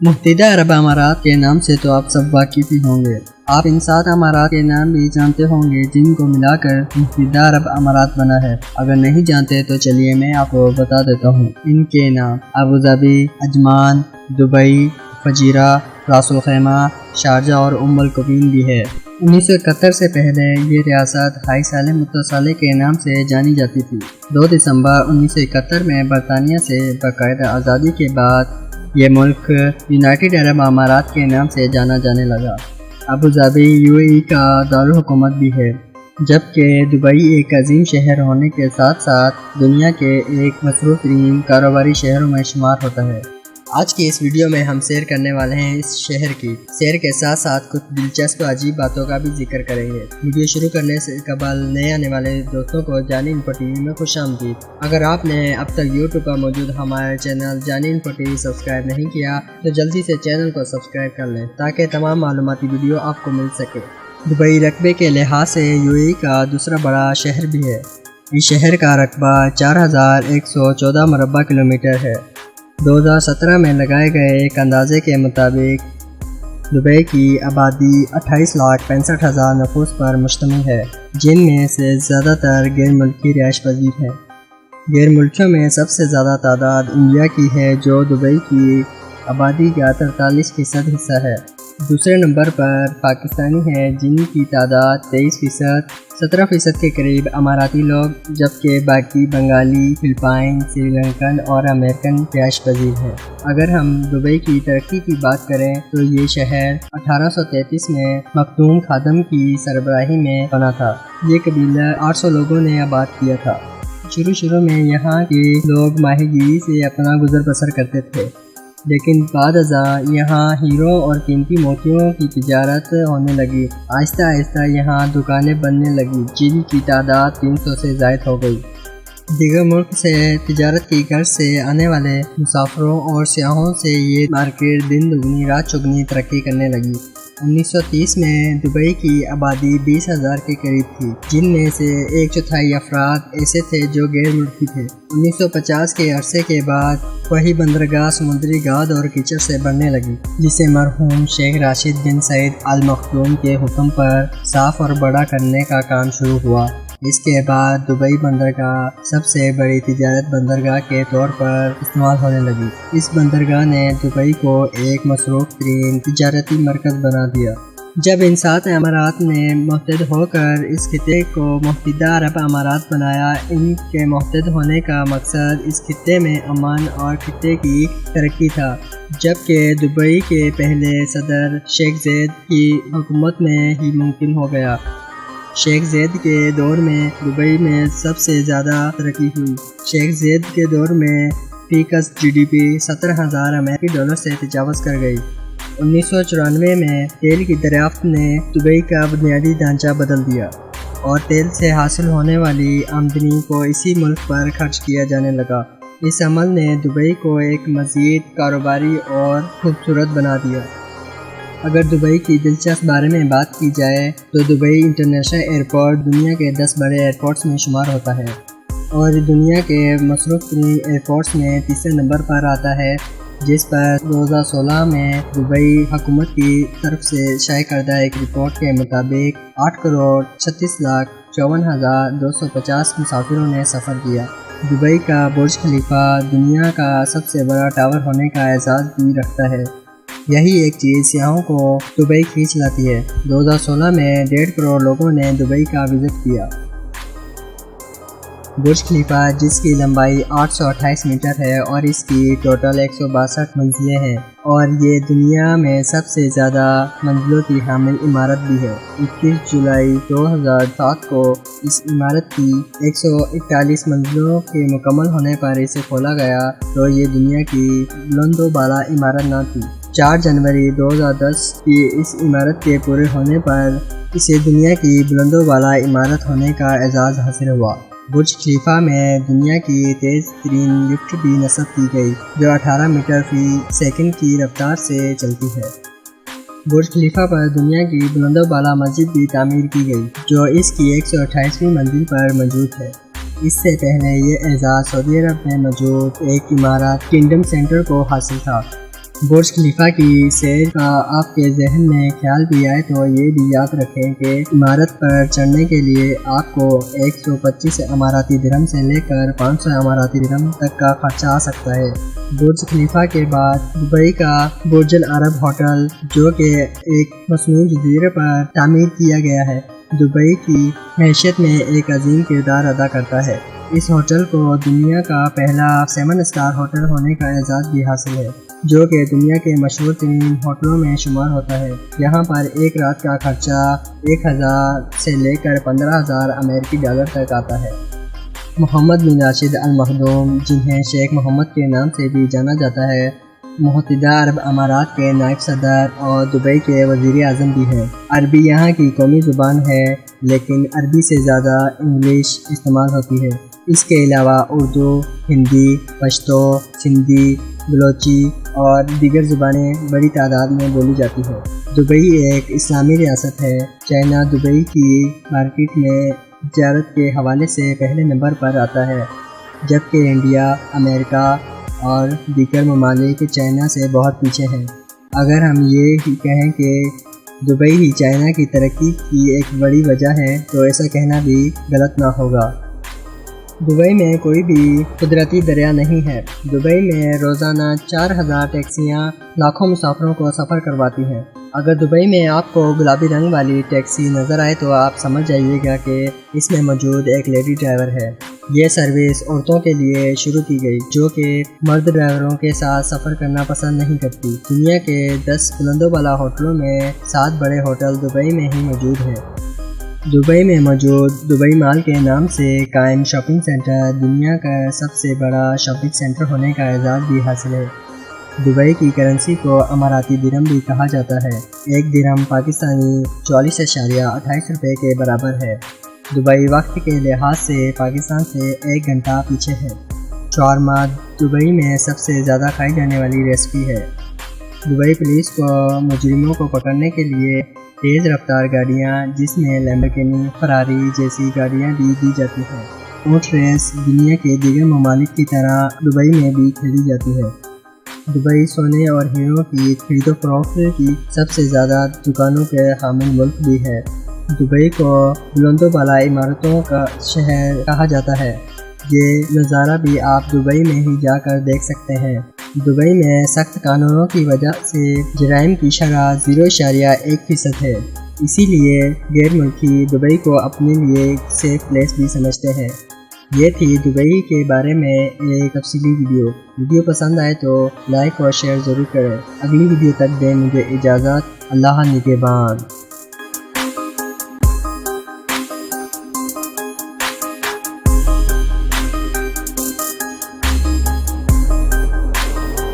متحدہ عرب امارات کے نام سے تو آپ سب واقف ہی ہوں گے۔ آپ ان 7 امارات کے نام بھی جانتے ہوں گے جن کو ملا کر متحدہ عرب امارات بنا ہے۔ اگر نہیں جانتے تو چلیے میں آپ کو بتا دیتا ہوں۔ ان کے نام Abu Dhabi, عجمان، Dubai, Fujairah, Ras Al Khaimah, Sharjah اور القبین بھی ہے۔ 1971 سے پہلے یہ ریاست ہائی سالم متصالح کے نام سے جانی جاتی تھی۔ 2 دسمبر 1971 میں برطانیہ سے باقاعدہ آزادی کے بعد یہ ملک یونائیٹڈ عرب امارات کے نام سے جانا جانے لگا۔ ابوظہبی UAE کا دارالحکومت بھی ہے، جبکہ دبئی ایک عظیم شہر ہونے کے ساتھ ساتھ دنیا کے ایک مصروف ترین کاروباری شہروں میں شمار ہوتا ہے۔ آج کی اس ویڈیو میں ہم سیر کرنے والے ہیں اس شہر کی۔ سیر کے ساتھ ساتھ کچھ دلچسپ عجیب باتوں کا بھی ذکر کریں گے۔ ویڈیو شروع کرنے سے قبل نئے آنے والے دوستوں کو جانی انفو ٹی وی میں خوش آمدید۔ اگر آپ نے اب تک YouTube پر موجود ہمارے چینل جانی انفو ٹی وی سبسکرائب نہیں کیا تو جلدی سے چینل کو سبسکرائب کر لیں تاکہ تمام معلوماتی ویڈیو آپ کو مل سکے۔ دبئی رقبے کے لحاظ سے UAE کا دوسرا بڑا شہر بھی ہے۔ اس شہر کا رقبہ 4114 مربع کلومیٹر ہے۔ 2017 میں لگائے گئے ایک اندازے کے مطابق دبئی کی آبادی 28,65,000 نفوس پر مشتمل ہے، جن میں سے زیادہ تر غیر ملکی رہائش پذیر ہیں۔ غیر ملکیوں میں سب سے زیادہ تعداد انڈیا کی ہے جو دبئی کی آبادی کا 43% حصہ ہے۔ دوسرے نمبر پر پاکستانی ہیں جن کی تعداد 23%، 17% کے قریب اماراتی لوگ، جبکہ باقی بنگالی، فلپائن، سری لنکن اور امریکن رہائش پذیر ہیں۔ اگر ہم دبئی کی ترقی کی بات کریں تو یہ شہر 1833 میں مخدوم خادم کی سربراہی میں بنا تھا۔ یہ قبیلہ 800 لوگوں نے آباد کیا تھا۔ شروع میں یہاں کے لوگ ماہی گیری سے اپنا گزر بسر کرتے تھے، لیکن بعد ازاں یہاں ہیروں اور قیمتی موتیوں کی تجارت ہونے لگی۔ آہستہ آہستہ یہاں دکانیں بننے لگی جن کی تعداد 300 سے زائد ہو گئی۔ دیگر ملک سے تجارت کی غرض سے آنے والے مسافروں اور سیاحوں سے یہ مارکیٹ دن دگنی رات چگنی ترقی کرنے لگی۔ 1930 میں دبئی کی آبادی 20,000 کے قریب تھی، جن میں سے 1/4 افراد ایسے تھے جو غیر ملکی تھے۔ 1950 کے عرصے کے بعد وہی بندرگاہ سمندری گاد اور کیچڑ سے بھرنے لگی، جسے مرحوم شیخ راشد بن سعید آل مخدوم کے حکم پر صاف اور بڑا کرنے کا کام شروع ہوا۔ اس کے بعد دبئی بندرگاہ سب سے بڑی تجارت بندرگاہ کے طور پر استعمال ہونے لگی۔ اس بندرگاہ نے دبئی کو ایک مصروف ترین تجارتی مرکز بنا دیا۔ جب ان 7 امارات نے متحد ہو کر اس خطے کو متحدہ عرب امارات بنایا، ان کے متحد ہونے کا مقصد اس خطے میں امن اور خطے کی ترقی تھا، جبکہ دبئی کے پہلے صدر شیخ زاید کی حکومت میں ہی ممکن ہو گیا۔ شیخ زاید کے دور میں دبئی میں سب سے زیادہ ترقی ہوئی۔ شیخ زاید کے دور میں فی کس GDP 17,000 امریکی ڈالر سے تجاوز کر گئی۔ 1994 میں تیل کی دریافت نے دبئی کا بنیادی ڈھانچہ بدل دیا اور تیل سے حاصل ہونے والی آمدنی کو اسی ملک پر خرچ کیا جانے لگا۔ اس عمل نے دبئی کو ایک مزید کاروباری اور خوبصورت بنا دیا۔ اگر دبئی کی دلچسپ بارے میں بات کی جائے تو دبئی انٹرنیشنل ایئرپورٹ دنیا کے 10 بڑے ایئرپورٹس میں شمار ہوتا ہے اور دنیا کے مصروف ترین ایئرپورٹس میں تیسرے نمبر پر آتا ہے، جس پر 2016 میں دبئی حکومت کی طرف سے شائع کردہ ایک رپورٹ کے مطابق 8,36,54,250 مسافروں نے سفر کیا۔ دبئی کا برج خلیفہ دنیا کا سب سے بڑا ٹاور ہونے کا اعزاز بھی رکھتا ہے۔ یہی ایک چیز سیاحوں کو دبئی کھینچ لاتی ہے۔ 2016 میں 1.5 کروڑ لوگوں نے دبئی کا وزٹ کیا۔ برج خلیفہ جس کی لمبائی 828 میٹر ہے اور اس کی ٹوٹل 162 منزلیں ہیں اور یہ دنیا میں سب سے زیادہ منزلوں کی حامل عمارت بھی ہے۔ 21 جولائی 2007 کو اس عمارت کی 141 منزلوں کے مکمل ہونے پر اسے کھولا گیا تو یہ دنیا کی بلند و بالا عمارت نہ تھی۔ 4 جنوری 2010 کی اس عمارت کے پورے ہونے پر اسے دنیا کی بلند و بالا عمارت ہونے کا اعزاز حاصل ہوا۔ برج خلیفہ میں دنیا کی تیز ترین لفٹ بھی نصب کی گئی جو 18 میٹر فی سیکنڈ کی رفتار سے چلتی ہے۔ برج خلیفہ پر دنیا کی بلند و بالا مسجد بھی تعمیر کی گئی جو اس کی 128ویں منزل پر موجود ہے۔ اس سے پہلے یہ اعزاز سعودی عرب میں موجود ایک عمارت کنگڈم سینٹر کو حاصل تھا۔ برج خلیفہ کی سیر کا آپ کے ذہن میں خیال بھی آئے تو یہ بھی یاد رکھیں کہ عمارت پر چڑھنے کے لیے آپ کو 125 اماراتی درہم سے لے کر 500 اماراتی درہم تک کا خرچہ آ سکتا ہے۔ برج خلیفہ کے بعد دبئی کا برج العرب ہوٹل، جو کہ ایک مصنوعی جزیرے پر تعمیر کیا گیا ہے، دبئی کی معیشت میں ایک عظیم کردار ادا کرتا ہے۔ اس ہوٹل کو دنیا کا پہلا 7 اسٹار ہوٹل ہونے کا اعزاز بھی حاصل ہے، جو کہ دنیا کے مشہور ترین ہوٹلوں میں شمار ہوتا ہے۔ یہاں پر ایک رات کا خرچہ 1000 سے لے کر 15000 امریکی ڈالر تک آتا ہے۔ محمد بن راشد ال مخدوم، جنہیں شیخ محمد کے نام سے بھی جانا جاتا ہے، متحدہ عرب امارات کے نائب صدر اور دبئی کے وزیر اعظم بھی ہیں۔ عربی یہاں کی قومی زبان ہے، لیکن عربی سے زیادہ انگلش استعمال ہوتی ہے۔ اس کے علاوہ اردو، ہندی، پشتو، سندھی، بلوچی اور دیگر زبانیں بڑی تعداد میں بولی جاتی ہیں۔ دبئی ایک اسلامی ریاست ہے۔ چائنا دبئی کی مارکیٹ میں تجارت کے حوالے سے پہلے نمبر پر آتا ہے، جبکہ انڈیا، امریکہ اور دیگر ممالک چائنا سے بہت پیچھے ہیں۔ اگر ہم یہ ہی کہیں کہ دبئی ہی چائنا کی ترقی کی ایک بڑی وجہ ہے تو ایسا کہنا بھی غلط نہ ہوگا۔ دبئی میں کوئی بھی قدرتی دریا نہیں ہے۔ دبئی میں روزانہ 4000 ٹیکسیاں لاکھوں مسافروں کو سفر کرواتی ہیں۔ اگر دبئی میں آپ کو گلابی رنگ والی ٹیکسی نظر آئے تو آپ سمجھ جائیے گا کہ اس میں موجود ایک لیڈی ڈرائیور ہے۔ یہ سروس عورتوں کے لیے شروع کی گئی، جو کہ مرد ڈرائیوروں کے ساتھ سفر کرنا پسند نہیں کرتی۔ دنیا کے 10 بلندوں والا ہوٹلوں میں 7 بڑے ہوٹل دبئی میں ہی موجود ہیں۔ دبئی میں موجود دبئی مال کے نام سے قائم شاپنگ سینٹر دنیا کا سب سے بڑا شاپنگ سینٹر ہونے کا اعزاز بھی حاصل ہے۔ دبئی کی کرنسی کو اماراتی درہم بھی کہا جاتا ہے۔ ایک درہم پاکستانی 44.28 روپے کے برابر ہے۔ دبئی وقت کے لحاظ سے پاکستان سے 1 گھنٹہ پیچھے ہے۔ شاورما دبئی میں سب سے زیادہ کھائی جانے والی ریسپی ہے۔ دبئی پولیس کو مجرموں کو پکڑنے کے لیے تیز رفتار گاڑیاں، جس میں لیمبورگینی، فراری جیسی گاڑیاں بھی دی جاتی ہیں۔ اونٹ ریس دنیا کے دیگر ممالک کی طرح دبئی میں بھی کھیلی جاتی ہے۔ دبئی سونے اور ہیروں کی خرید و فروخت کی سب سے زیادہ دکانوں کے حامل ملک بھی ہے۔ دبئی کو بلند و بالا عمارتوں کا شہر کہا جاتا ہے۔ یہ نظارہ بھی آپ دبئی میں ہی جا کر دیکھ سکتے ہیں۔ دبئی میں سخت قانونوں کی وجہ سے جرائم کی شرح 0.1% ہے، اسی لیے غیر ملکی دبئی کو اپنے لیے سیف پلیس بھی سمجھتے ہیں۔ یہ تھی دبئی کے بارے میں ایک تفصیلی ویڈیو پسند آئے تو لائک اور شیئر ضرور کریں۔ اگلی ویڈیو تک دیں مجھے اجازت۔ اللہ نگہبان۔